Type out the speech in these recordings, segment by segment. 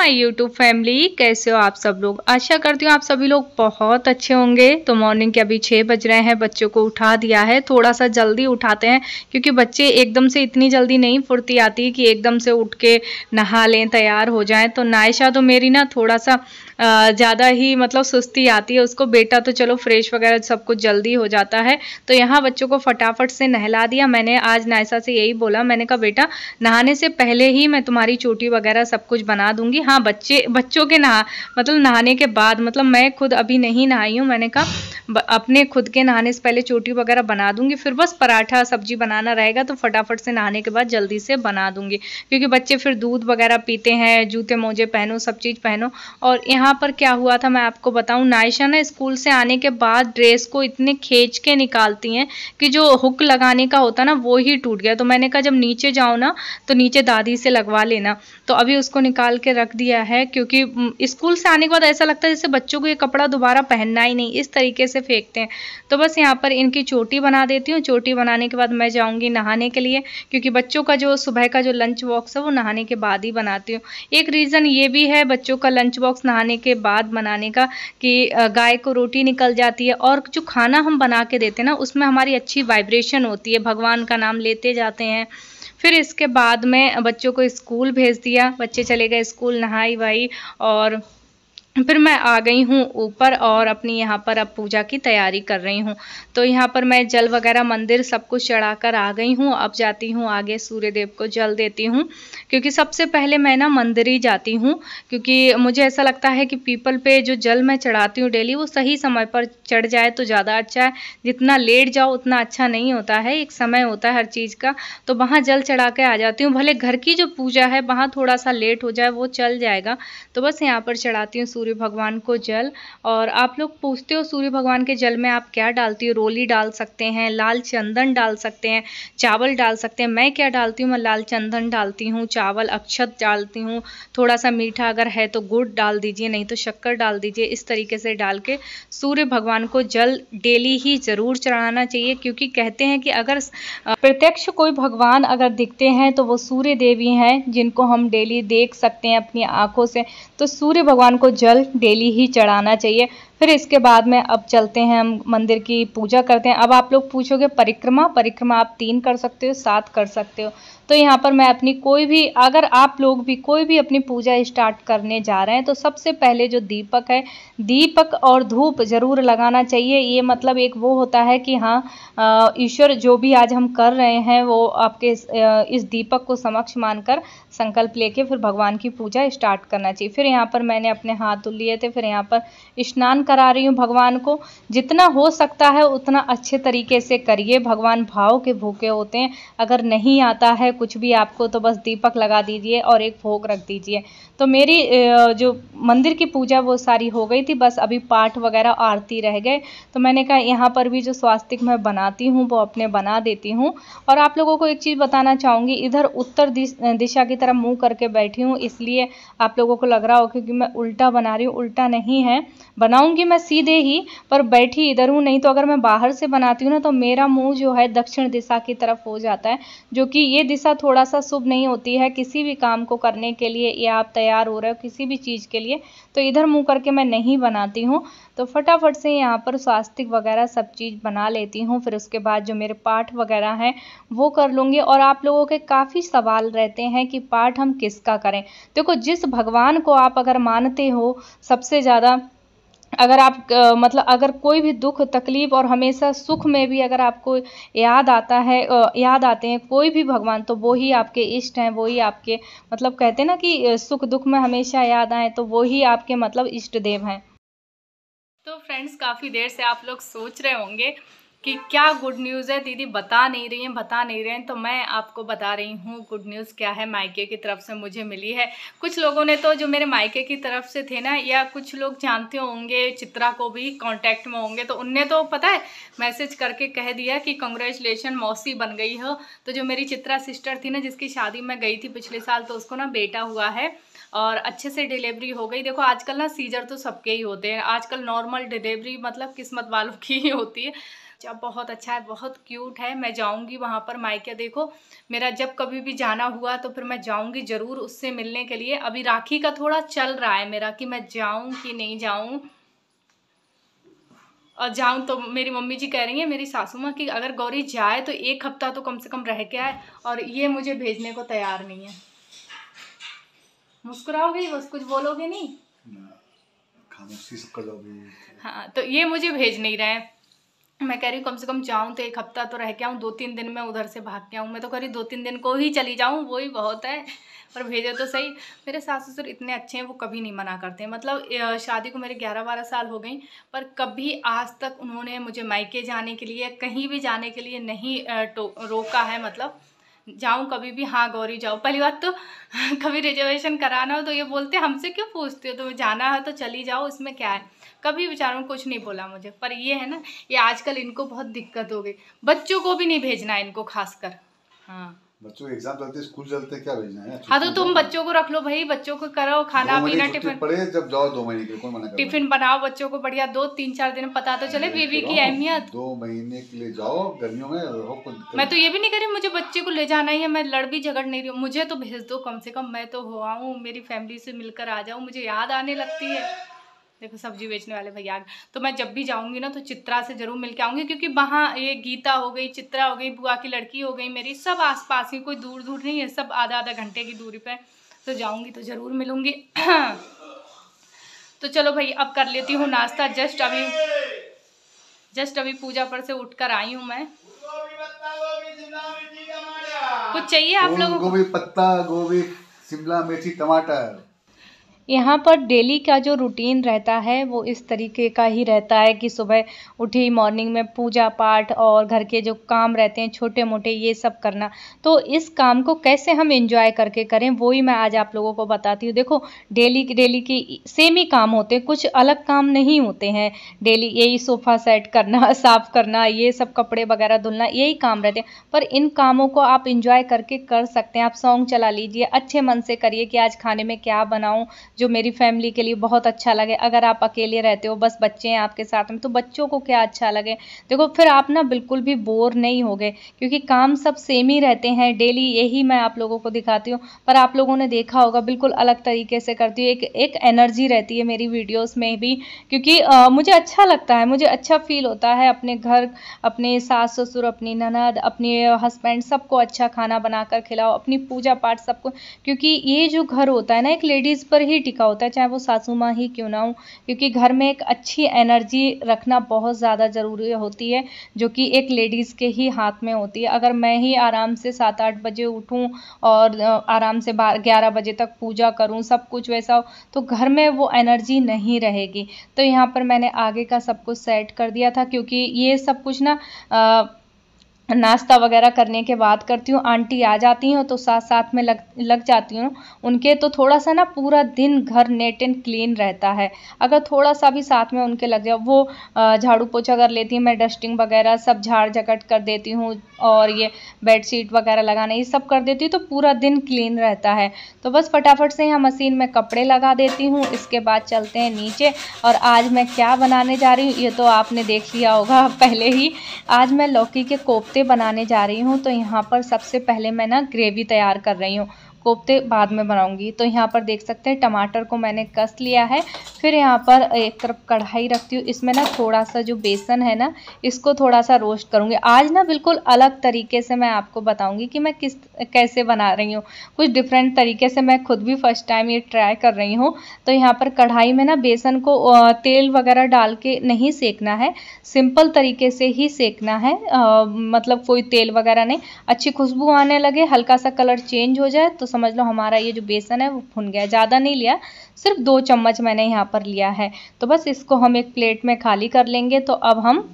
My YouTube family, कैसे हो आप सब लोग। आशा करती हूँ आप सभी लोग बहुत अच्छे होंगे। तो मॉर्निंग के अभी 6 बज रहे हैं, बच्चों को उठा दिया है। थोड़ा सा जल्दी उठाते हैं क्योंकि बच्चे एकदम से इतनी जल्दी नहीं फुर्ती आती कि एकदम से उठ के नहा लें, तैयार हो जाएं। तो नायशा तो मेरी ना थोड़ा सा ज़्यादा ही मतलब सुस्ती आती है उसको। बेटा तो चलो फ्रेश वगैरह सब कुछ जल्दी हो जाता है। तो यहाँ बच्चों को फटाफट से नहला दिया। मैंने आज नायशा से यही बोला, मैंने कहा बेटा नहाने से पहले ही मैं तुम्हारी चोटी वगैरह सब कुछ बना दूंगी। हाँ, बच्चों के मतलब नहाने के बाद, मतलब मैं खुद अभी नहीं नहाई हूँ। मैंने कहा अपने खुद के नहाने से पहले चोटी वगैरह बना दूंगी, फिर बस पराठा सब्जी बनाना रहेगा तो फटाफट से नहाने के बाद जल्दी से बना दूंगी। क्योंकि बच्चे फिर दूध वगैरह पीते हैं, जूते मोजे पहनो, सब चीज़ पहनो। और यहाँ पर क्या हुआ था मैं आपको बताऊं, नायशा ना स्कूल से आने के बाद ड्रेस को इतने खींच के निकालती हैं कि जो हुक लगाने का होता ना वो ही टूट गया। तो मैंने कहा जब नीचे जाओ ना तो नीचे दादी से लगवा लेना। तो अभी उसको निकाल के रख दिया है क्योंकि स्कूल से आने के बाद ऐसा लगता है जैसे बच्चों को ये कपड़ा दोबारा पहनना ही नहीं, इस तरीके से फेंकते हैं। तो बस यहाँ पर इनकी चोटी बना देती हूँ। चोटी बनाने के बाद मैं जाऊँगी नहाने के लिए, क्योंकि बच्चों का जो सुबह का जो लंच बॉक्स है वो नहाने के बाद ही बनाती हूँ। एक रीज़न ये भी है बच्चों का लंच बॉक्स नहाने के बाद बनाने का कि गाय को रोटी निकल जाती है और जो खाना हम बना के देते हैं ना उसमें हमारी अच्छी वाइब्रेशन होती है, भगवान का नाम लेते जाते हैं। फिर इसके बाद में बच्चों को स्कूल भेज दिया, बच्चे चले गए स्कूल, नहाई वाई और फिर मैं आ गई हूँ ऊपर और अपनी यहाँ पर अब पूजा की तैयारी कर रही हूँ। तो यहाँ पर मैं जल वगैरह मंदिर सब कुछ चढ़ाकर आ गई हूँ। अब जाती हूँ आगे सूर्य देव को जल देती हूँ, क्योंकि सबसे पहले मैं ना मंदिर ही जाती हूँ। क्योंकि मुझे ऐसा लगता है कि पीपल पे जो जल मैं चढ़ाती हूँ डेली वो सही समय पर चढ़ जाए तो ज़्यादा अच्छा है। जितना लेट जाओ उतना अच्छा नहीं होता है, एक समय होता है हर चीज़ का। तो वहाँ जल चढ़ा के आ जाती हूँ, भले घर की जो पूजा है वहाँ थोड़ा सा लेट हो जाए वो चल जाएगा। तो बस यहाँ पर चढ़ाती हूँ सूर्य भगवान को जल। और आप लोग पूछते हो सूर्य भगवान के जल में आप क्या डालती हो। रोली डाल सकते हैं, लाल चंदन डाल सकते हैं, चावल डाल सकते हैं। मैं क्या डालती हूँ, मैं लाल चंदन डालती हूँ, चावल अक्षत डालती हूँ, थोड़ा सा मीठा अगर है तो गुड़ डाल दीजिए, नहीं तो शक्कर डाल दीजिए। इस तरीके से डाल के सूर्य भगवान को जल डेली ही जरूर चढ़ाना चाहिए। क्योंकि कहते हैं कि अगर प्रत्यक्ष कोई भगवान अगर दिखते हैं तो वो सूर्य देवी हैं, जिनको हम डेली देख सकते हैं अपनी आंखों से। तो सूर्य भगवान को जल डेली ही चढ़ाना चाहिए। फिर इसके बाद में अब चलते हैं हम मंदिर की पूजा करते हैं। अब आप लोग पूछोगे परिक्रमा आप 3 कर सकते हो, 7 कर सकते हो। तो यहाँ पर मैं अपनी कोई भी, अगर आप लोग भी कोई भी अपनी पूजा स्टार्ट करने जा रहे हैं तो सबसे पहले जो दीपक है, दीपक और धूप जरूर लगाना चाहिए। ये मतलब एक वो होता है कि हाँ ईश्वर जो भी आज हम कर रहे हैं वो आपके इस दीपक को समक्ष मानकर संकल्प लेके फिर भगवान की पूजा स्टार्ट करना चाहिए। फिर यहाँ पर मैंने अपने हाथ धुल लिए थे, फिर यहाँ पर स्नान करा रही हूँ भगवान को। जितना हो सकता है उतना अच्छे तरीके से करिए, भगवान भाव के भूखे होते हैं। अगर नहीं आता है कुछ भी आपको तो बस दीपक लगा दीजिए और एक भोग रख दीजिए। तो मेरी जो मंदिर की पूजा वो सारी हो गई थी, बस अभी पाठ वगैरह आरती रह गए। तो मैंने कहा यहाँ पर भी जो स्वास्तिक मैं बनाती हूँ वो अपने बना देती हूँ। और आप लोगों को एक चीज़ बताना चाहूँगी, इधर उत्तर दिशा की तरफ मुंह करके बैठी हूँ, इसलिए आप लोगों को लग रहा हो क्योंकि मैं उल्टा बना रही हूँ। उल्टा नहीं है, बनाऊंगी मैं सीधे ही, पर बैठी इधर हूँ। नहीं तो अगर मैं बाहर से बनाती हूँ ना तो मेरा मुंह जो है दक्षिण दिशा की तरफ हो जाता है, जो कि ये दिशा थोड़ा सा शुभ नहीं होती है किसी भी काम को करने के लिए, या आप तैयार हो रहे हो किसी भी चीज़ के लिए तो इधर मुंह करके मैं नहीं बनाती हूँ। तो फटाफट से यहाँ पर स्वास्तिक वगैरह सब चीज़ बना लेती हूँ। फिर उसके बाद जो मेरे पाठ वगैरह हैं वो कर लूँगी। और आप लोगों के काफ़ी सवाल रहते हैं कि पाठ हम किसका करें। देखो, जिस भगवान को आप अगर मानते हो सबसे ज़्यादा, अगर आप मतलब अगर कोई भी दुख तकलीफ और हमेशा सुख में भी अगर आपको याद आता है, याद आते हैं कोई भी भगवान, तो वो ही आपके इष्ट हैं, वो ही आपके मतलब कहते हैं ना कि सुख दुख में हमेशा याद आए, तो वो ही आपके मतलब इष्ट देव हैं। तो फ्रेंड्स, काफ़ी देर से आप लोग सोच रहे होंगे कि क्या गुड न्यूज़ है, दीदी बता नहीं रही हैं। तो मैं आपको बता रही हूँ गुड न्यूज़ क्या है, मायके की तरफ से मुझे मिली है। कुछ लोगों ने तो जो मेरे मायके की तरफ से थे ना, या कुछ लोग जानते होंगे, चित्रा को भी कांटेक्ट में होंगे, तो उनने तो पता है मैसेज करके कह दिया कि कांग्रेचुलेशन मौसी बन गई हो। तो जो मेरी चित्रा सिस्टर थी ना, जिसकी शादी में गई थी पिछले साल, तो उसको ना बेटा हुआ है और अच्छे से डिलीवरी हो गई। देखो आजकल ना सीजर तो सबके ही होते हैं, आजकल नॉर्मल डिलीवरी मतलब किस्मत वालों की ही होती है। बच्चा बहुत अच्छा है, बहुत क्यूट है। मैं जाऊंगी वहाँ पर मायके। देखो मेरा जब कभी भी जाना हुआ तो फिर मैं जाऊंगी ज़रूर उससे मिलने के लिए। अभी राखी का थोड़ा चल रहा है मेरा कि मैं जाऊं कि नहीं जाऊं, और जाऊं तो मेरी मम्मी जी कह रही है, मेरी सासू माँ, कि अगर गौरी जाए तो 1 हफ्ता तो कम से कम रह के आए, और ये मुझे भेजने को तैयार नहीं है। मुस्कुराओगे बस, कुछ बोलोगे नहीं? खामोशी से कर दोगे। हाँ, तो ये मुझे भेज नहीं रहे हैं। मैं कह रही हूँ कम से कम जाऊँ तो 1 हफ्ता तो रह के आऊँ, 2-3 दिन में उधर से भाग के आऊँ। मैं तो कह रही 2-3 दिन को ही चली जाऊँ, वही बहुत है, पर भेजे तो सही। मेरे सास ससुर इतने अच्छे हैं, वो कभी नहीं मना करते। मतलब शादी को मेरे 11-12 साल हो गई, पर कभी आज तक उन्होंने मुझे मायके जाने के लिए, कहीं भी जाने के लिए नहीं रोका है। मतलब जाऊँ कभी भी, हाँ गौरी जाओ। पहली बात तो कभी रिजर्वेशन कराना हो तो ये बोलते हमसे क्यों पूछते हो, तुम्हें जाना है तो चली जाओ, इसमें क्या है। कभी बेचारों ने कुछ नहीं बोला मुझे। पर ये है ना, ये आजकल इनको बहुत दिक्कत हो गई, बच्चों को भी नहीं भेजना है इनको खासकर। हाँ, बच्चों के एग्जाम चलते, स्कूल चलते, क्या भेजना है। हाँ, तो तुम बच्चों को रख लो भाई, बच्चों को करो खाना पीना, टिफिन पढ़े जब जाओ, 2 महीने के लिए कौन मना कर रहा है। टिफिन बनाओ बच्चों को बढ़िया, 2-3-4 दिन पता तो चले बीवी की अहमियत। 2 महीने के लिए जाओ गर्मियों में। मैं तो ये भी नहीं करी मुझे बच्चे को ले जाना ही है, मैं लड़ भी झगड़ नहीं रही हूँ, मुझे तो भेज दो कम से कम, मैं तो हो आऊँ, मेरी फैमिली से मिलकर आ जाऊँ, मुझे याद आने लगती है। देखो सब्जी बेचने वाले भैया, तो मैं जब भी जाऊंगी ना तो चित्रा से जरूर मिल के आऊंगी, क्योंकि वहाँ ये गीता हो गई, चित्रा हो गई, बुआ की लड़की हो गई, मेरी सब आसपास ही, कोई दूर दूर नहीं है, सब आधा घंटे की दूरी पे। तो जाऊंगी तो जरूर मिलूंगी। तो चलो भाई अब कर लेती हूँ नाश्ता। जस्ट अभी पूजा पर से उठकर आई हूँ मैं। कुछ चाहिए आप लोगों को? गोभी, पत्ता गोभी, शिमला मिर्ची, टमाटर। यहाँ पर डेली का जो रूटीन रहता है वो इस तरीके का ही रहता है कि सुबह उठी, मॉर्निंग में पूजा पाठ और घर के जो काम रहते हैं छोटे मोटे, ये सब करना। तो इस काम को कैसे हम एंजॉय करके करें, वो ही मैं आज आप लोगों को बताती हूँ। देखो डेली की सेम ही काम होते हैं, कुछ अलग काम नहीं होते हैं। डेली यही सोफ़ा सेट करना, साफ़ करना, ये सब कपड़े वगैरह धुलना, यही काम रहते हैं। पर इन कामों को आप एंजॉय करके कर सकते हैं। आप सॉन्ग चला लीजिए, अच्छे मन से करिए कि आज खाने में क्या बनाऊँ जो मेरी फैमिली के लिए बहुत अच्छा लगे। अगर आप अकेले रहते हो, बस बच्चे हैं आपके साथ में, तो बच्चों को क्या अच्छा लगे। देखो फिर आप ना बिल्कुल भी बोर नहीं होगे, क्योंकि काम सब सेम ही रहते हैं डेली, यही मैं आप लोगों को दिखाती हूँ। पर आप लोगों ने देखा होगा बिल्कुल अलग तरीके से करती हूँ, एक एनर्जी रहती है मेरी वीडियोस में भी, क्योंकि मुझे अच्छा लगता है, मुझे अच्छा फील होता है अपने घर, अपने सास ससुर, अपनी ननद, अपने हस्बैंड, सबको अच्छा खाना बनाकर खिलाओ, अपनी पूजा पाठ सबको। क्योंकि ये जो घर होता है ना, एक लेडीज़ पर ही टिका होता है, चाहे वो सासू माँ ही क्यों ना हो। क्योंकि घर में एक अच्छी एनर्जी रखना बहुत ज़्यादा ज़रूरी होती है, जो कि एक लेडीज़ के ही हाथ में होती है। अगर मैं ही आराम से 7-8 बजे उठूँ और आराम से 11 बजे तक पूजा करूँ, सब कुछ वैसा हो, तो घर में वो एनर्जी नहीं रहेगी। तो यहाँ पर मैंने आगे का सब कुछ सेट कर दिया था, क्योंकि ये सब कुछ ना नाश्ता वगैरह करने के बाद करती हूँ। आंटी आ जाती हैं तो साथ साथ में लग जाती हूँ उनके। तो थोड़ा सा ना पूरा दिन घर नीट एंड क्लीन रहता है, अगर थोड़ा सा भी साथ में उनके लग जाओ। वो झाड़ू पोछा कर लेती हैं, मैं डस्टिंग वगैरह सब झाड़ झकट कर देती हूँ, और ये बेडशीट वगैरह लगाना ये सब कर देती हूँ, तो पूरा दिन क्लीन रहता है। तो बस फटाफट से यहाँ मशीन में कपड़े लगा देती हूँ, इसके बाद चलते हैं नीचे। और आज मैं क्या बनाने जा रही हूँ ये तो आपने देख लिया होगा पहले ही। आज मैं लौकी के कोफ्ते बनाने जा रही हूँ। तो यहाँ पर सबसे पहले मैं ना ग्रेवी तैयार कर रही हूँ, कोफ्ते बाद में बनाऊंगी। तो यहाँ पर देख सकते हैं टमाटर को मैंने कस लिया है। फिर यहाँ पर एक तरफ कढ़ाई रखती हूँ, इसमें ना थोड़ा सा जो बेसन है ना, इसको थोड़ा सा रोस्ट करूँगी। आज ना बिल्कुल अलग तरीके से मैं आपको बताऊँगी कि मैं कैसे बना रही हूँ, कुछ डिफरेंट तरीके से। मैं खुद भी फर्स्ट टाइम ये ट्राई कर रही हूँ। तो यहाँ पर कढ़ाई में ना बेसन को तेल वगैरह डाल के नहीं सेकना है, सिंपल तरीके से ही सेकना है। मतलब कोई तेल वगैरह नहीं। अच्छी खुशबू आने लगे, हल्का सा कलर चेंज हो जाए तो समझ लो हमारा ये जो बेसन है वो भुन गया। ज़्यादा नहीं लिया, सिर्फ 2 चम्मच मैंने यहाँ पर लिया है। तो बस इसको हम एक प्लेट में खाली कर लेंगे। तो अब हम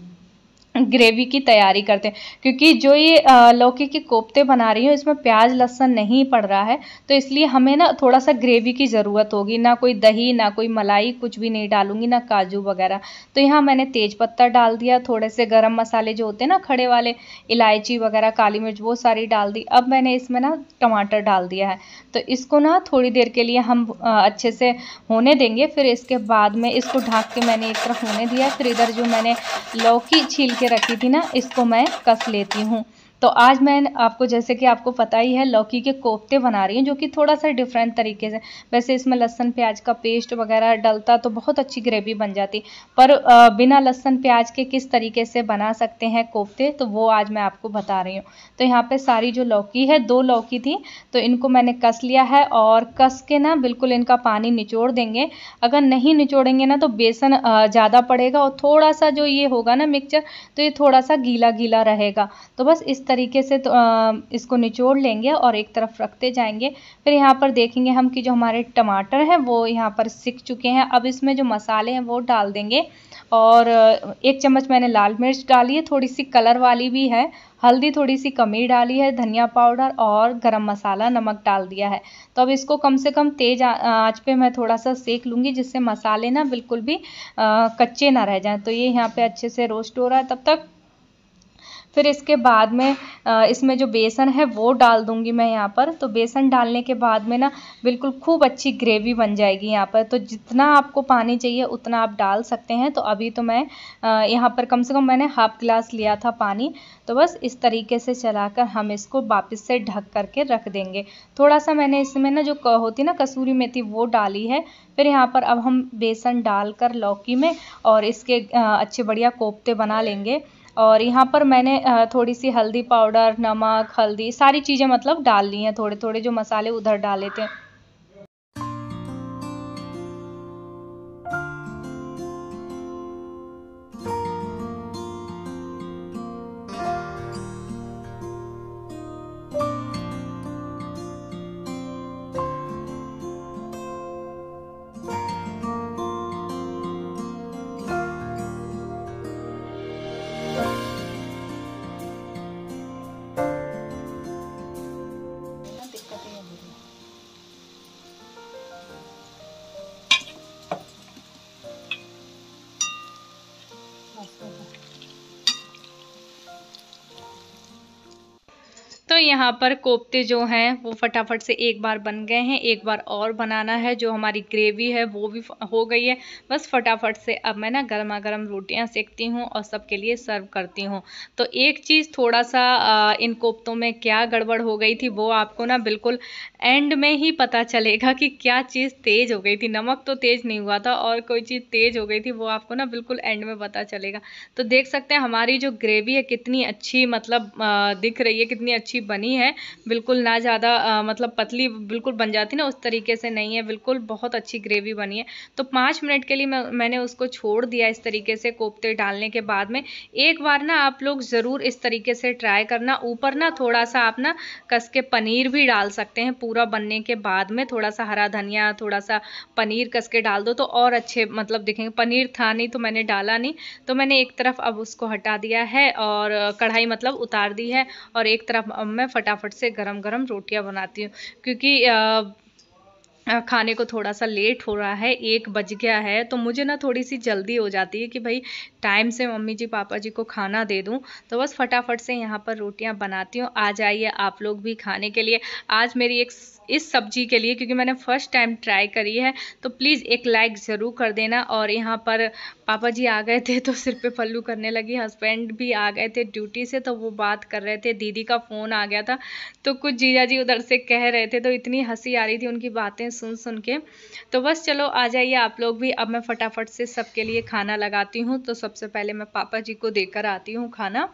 ग्रेवी की तैयारी करते हैं, क्योंकि जो ये लौकी के कोफ्ते बना रही हूँ इसमें प्याज लहसुन नहीं पड़ रहा है, तो इसलिए हमें ना थोड़ा सा ग्रेवी की ज़रूरत होगी। ना कोई दही, ना कोई मलाई, कुछ भी नहीं डालूंगी, ना काजू वगैरह। तो यहाँ मैंने तेज पत्ता डाल दिया, थोड़े से गरम मसाले जो होते हैं ना खड़े वाले, इलायची वगैरह, काली मिर्च, वो सारी डाल दी। अब मैंने इसमें ना टमाटर डाल दिया है। तो इसको ना थोड़ी देर के लिए हम अच्छे से होने देंगे। फिर इसके बाद में इसको ढक के मैंने एक तरफ होने दिया। फिर इधर जो मैंने लौकी छील के के रखी थी ना, इसको मैं कस लेती हूँ। तो आज मैं आपको, जैसे कि आपको पता ही है, लौकी के कोफ्ते बना रही हूँ, जो कि थोड़ा सा डिफरेंट तरीके से। वैसे इसमें लहसुन प्याज का पेस्ट वगैरह डलता तो बहुत अच्छी ग्रेवी बन जाती, पर बिना लहसुन प्याज के किस तरीके से बना सकते हैं कोफ्ते, तो वो आज मैं आपको बता रही हूँ। तो यहाँ पे सारी जो लौकी है, 2 लौकी थी, तो इनको मैंने कस लिया है, और कस के ना बिल्कुल इनका पानी निचोड़ देंगे। अगर नहीं निचोड़ेंगे ना तो बेसन ज़्यादा पड़ेगा, और थोड़ा सा जो ये होगा ना मिक्सचर, तो ये थोड़ा सा गीला गीला रहेगा। तो बस इस तरीके से तो इसको निचोड़ लेंगे और एक तरफ रखते जाएंगे। फिर यहाँ पर देखेंगे हम कि जो हमारे टमाटर हैं वो यहाँ पर सिक चुके हैं। अब इसमें जो मसाले हैं वो डाल देंगे, और 1 चम्मच मैंने लाल मिर्च डाली है, थोड़ी सी कलर वाली भी है, हल्दी थोड़ी सी कमी डाली है, धनिया पाउडर और गरम मसाला, नमक डाल दिया है। तो अब इसको कम से कम तेज आंच पे मैं थोड़ा सा सेक लूँगी, जिससे मसाले ना बिल्कुल भी कच्चे ना रह जाएं। तो ये यहाँ पे अच्छे से रोस्ट हो रहा है तब तक। फिर इसके बाद में इसमें जो बेसन है वो डाल दूंगी मैं यहाँ पर। तो बेसन डालने के बाद में ना बिल्कुल खूब अच्छी ग्रेवी बन जाएगी यहाँ पर। तो जितना आपको पानी चाहिए उतना आप डाल सकते हैं। तो अभी तो मैं यहाँ पर कम से कम मैंने हाफ गिलास लिया था पानी। तो बस इस तरीके से चलाकर हम इसको वापस से ढक करके रख देंगे। थोड़ा सा मैंने इसमें ना जो होती ना कसूरी मेथी वो डाली है। फिर यहाँ पर अब हम बेसन डालकर लौकी में और इसके अच्छे बढ़िया कोफ्ते बना लेंगे। और यहाँ पर मैंने थोड़ी सी हल्दी पाउडर, नमक, हल्दी सारी चीज़ें मतलब डाल ली हैं, थोड़े थोड़े जो मसाले उधर डाले थे। तो यहाँ पर कोफ्ते जो हैं वो फटाफट से एक बार बन गए हैं, एक बार और बनाना है। जो हमारी ग्रेवी है वो भी हो गई है। बस फटाफट से अब मैं ना गर्मा गर्म रोटियाँ सेकती हूँ और सबके लिए सर्व करती हूँ। तो एक चीज़ थोड़ा सा इन कोफ्तों में क्या गड़बड़ हो गई थी वो आपको ना बिल्कुल एंड में ही पता चलेगा कि क्या चीज़ तेज़ हो गई थी। नमक तो तेज़ नहीं हुआ था, और कोई चीज़ तेज़ हो गई थी, वो आपको ना बिल्कुल एंड में पता चलेगा। तो देख सकते हैं हमारी जो ग्रेवी है कितनी अच्छी मतलब दिख रही है, कितनी अच्छी बनी है। बिल्कुल ना ज़्यादा मतलब पतली बिल्कुल बन जाती ना, उस तरीके से नहीं है, बिल्कुल बहुत अच्छी ग्रेवी बनी है। तो 5 मिनट के लिए मैंने उसको छोड़ दिया इस तरीके से कोफ्ते डालने के बाद में। एक बार ना आप लोग ज़रूर इस तरीके से ट्राई करना। ऊपर ना थोड़ा सा आप ना कस के पनीर भी डाल सकते हैं। पूरा बनने के बाद में थोड़ा सा हरा धनिया, थोड़ा सा पनीर कस के डाल दो तो और अच्छे मतलब दिखेंगे। पनीर था नहीं तो मैंने डाला नहीं। तो मैंने एक तरफ अब उसको हटा दिया है और कढ़ाई मतलब उतार दी है, और एक तरफ अब मैं फटाफट से गरम गरम रोटियां बनाती हूँ, क्योंकि खाने को थोड़ा सा लेट हो रहा है, 1 बज गया है। तो मुझे ना थोड़ी सी जल्दी हो जाती है कि भाई टाइम से मम्मी जी पापा जी को खाना दे दूं। तो बस फटाफट से यहाँ पर रोटियां बनाती हूँ। आ जाइए आप लोग भी खाने के लिए। आज मेरी इस सब्जी के लिए, क्योंकि मैंने फर्स्ट टाइम ट्राई करी है, तो प्लीज़ एक लाइक ज़रूर कर देना। और यहाँ पर पापा जी आ गए थे तो सिर पे पल्लू करने लगी। हस्बैंड भी आ गए थे ड्यूटी से, तो वो बात कर रहे थे। दीदी का फ़ोन आ गया था, तो कुछ जीजा जी उधर से कह रहे थे, तो इतनी हंसी आ रही थी उनकी बातें सुन सुन के। तो बस चलो आ जाइए आप लोग भी। अब मैं फटाफट से सबके लिए खाना लगाती हूँ। तो सबसे पहले मैं पापा जी को देकर आती हूँ खाना।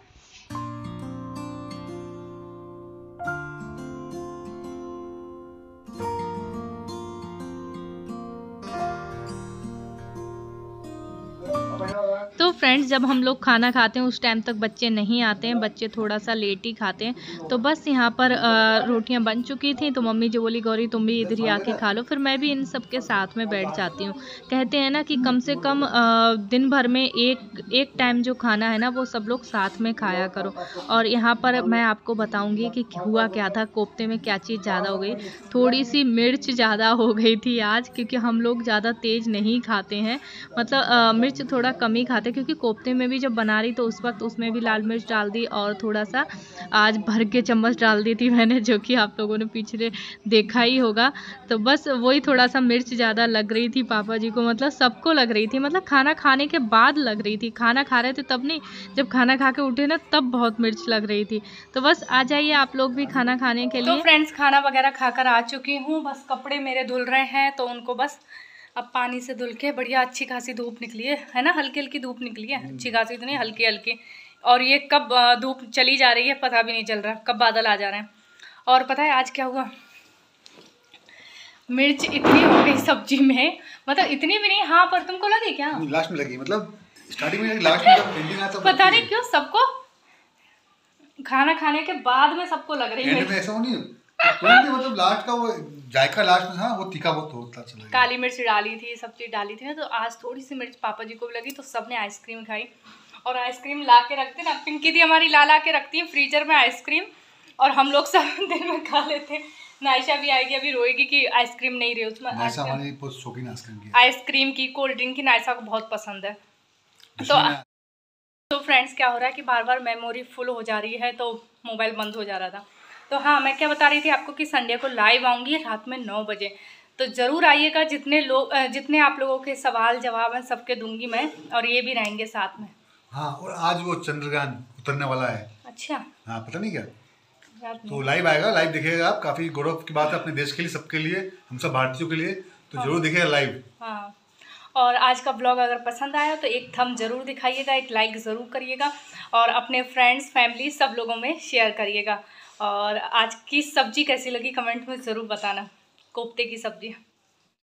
तो फ्रेंड्स, जब हम लोग खाना खाते हैं उस टाइम तक बच्चे नहीं आते हैं, बच्चे थोड़ा सा लेट ही खाते हैं। तो बस यहाँ पर रोटियां बन चुकी थी, तो मम्मी जो बोली गौरी तुम भी इधर ही आके खा लो। फिर मैं भी इन सब के साथ में बैठ जाती हूँ। कहते हैं ना कि कम से कम दिन भर में एक टाइम जो खाना है ना वो सब लोग साथ में खाया करो। और यहाँ पर मैं आपको बताऊँगी कि हुआ क्या था। कोफ्ते में क्या चीज़ ज़्यादा हो गई, थोड़ी सी मिर्च ज़्यादा हो गई थी आज, क्योंकि हम लोग ज़्यादा तेज़ नहीं खाते हैं, मतलब मिर्च थोड़ा कम ही खाते बात है, क्योंकि कोफ्ते में भी जब बना रही तो उस वक्त उसमें भी लाल मिर्च डाल दी और थोड़ा सा आज भर के चम्मच डाल दी थी मैंने, जो कि आप लोगों ने पिछले देखा ही होगा। तो बस वही थोड़ा सा मिर्च ज़्यादा लग रही थी पापा जी को, मतलब सबको लग रही थी, मतलब खाना खाने के बाद लग रही थी, खाना खा रहे थे तब नहीं, जब खाना खा के उठे ना तब बहुत मिर्च लग रही थी। तो बस आ जाइए आप लोग भी खाना खाने के लिए। तो फ्रेंड्स खाना वगैरह खाकर आ चुकी हूँ, बस कपड़े मेरे धुल रहे हैं तो उनको बस अब पानी से धुल के, बढ़िया अच्छी खासी धूप निकली है ना, हल्की हल्की धूप निकली है, अच्छी खासी तो नहीं, हल्की हल्की। और ये कब धूप चली जा रही है पता भी नहीं चल रहा, कब बादल आ जा रहे हैं। और पता है आज क्या हुआ, मिर्च इतनी हो गई सब्जी में, मतलब इतनी भी नहीं, हाँ पर तुमको लगी क्या? लास्ट में लगी, मतलब स्टार्टिंग में लगी, लास्ट में जब एंडिंग आता है पता नहीं क्यों सबको खाना खाने के बाद में सबको लग रही है। ऐसा नहीं मतलब लास्ट का वो जायका लास्ट में था, वो तीखा बहुत होता चला गया। काली मिर्च डाली थी, सब चीज डाली थी ना, तो आज थोड़ी सी मिर्च पापा जी को भी लगी, तो सबने आइसक्रीम खाई। और आइसक्रीम ला के रखते ना, पिंकी दी हमारी ला के रखती है फ्रीजर में आइसक्रीम, और हम लोग सब दिन में खा लेते हैं। नायशा भी आएगी, अभी रोएगी कि आइसक्रीम नहीं रही उसमें। हमारी बहुत शौकीन आइसक्रीम की, कोल्ड ड्रिंक की, नायशा को बहुत पसंद है। तो फ्रेंड्स क्या हो रहा है कि बार बार मेमोरी फुल हो जा रही है, तो मोबाइल बंद हो जा रहा था। तो हाँ, मैं क्या बता रही थी आपको कि संडे को लाइव आऊँगी रात में 9 बजे, तो ज़रूर आइएगा। जितने आप लोगों के सवाल जवाब हैं सबके दूंगी मैं, और ये भी रहेंगे साथ में। हाँ, और आज वो चंद्रग्रहण उतरने वाला है। अच्छा, हाँ, पता नहीं क्या, तो लाइव आएगा, लाइव दिखेगा आप। काफ़ी गौरव की बात है अपने देश के लिए, सबके लिए, हम सब भारतीयों के लिए, तो जरूर दिखेगा लाइव। हाँ, और आज का ब्लॉग अगर पसंद आया तो एक थंब ज़रूर दिखाइएगा, एक लाइक ज़रूर करिएगा, और अपने फ्रेंड्स फैमिली सब लोगों में शेयर करिएगा। और आज की सब्ज़ी कैसी लगी कमेंट में ज़रूर बताना, कोफ्ते की सब्ज़ी।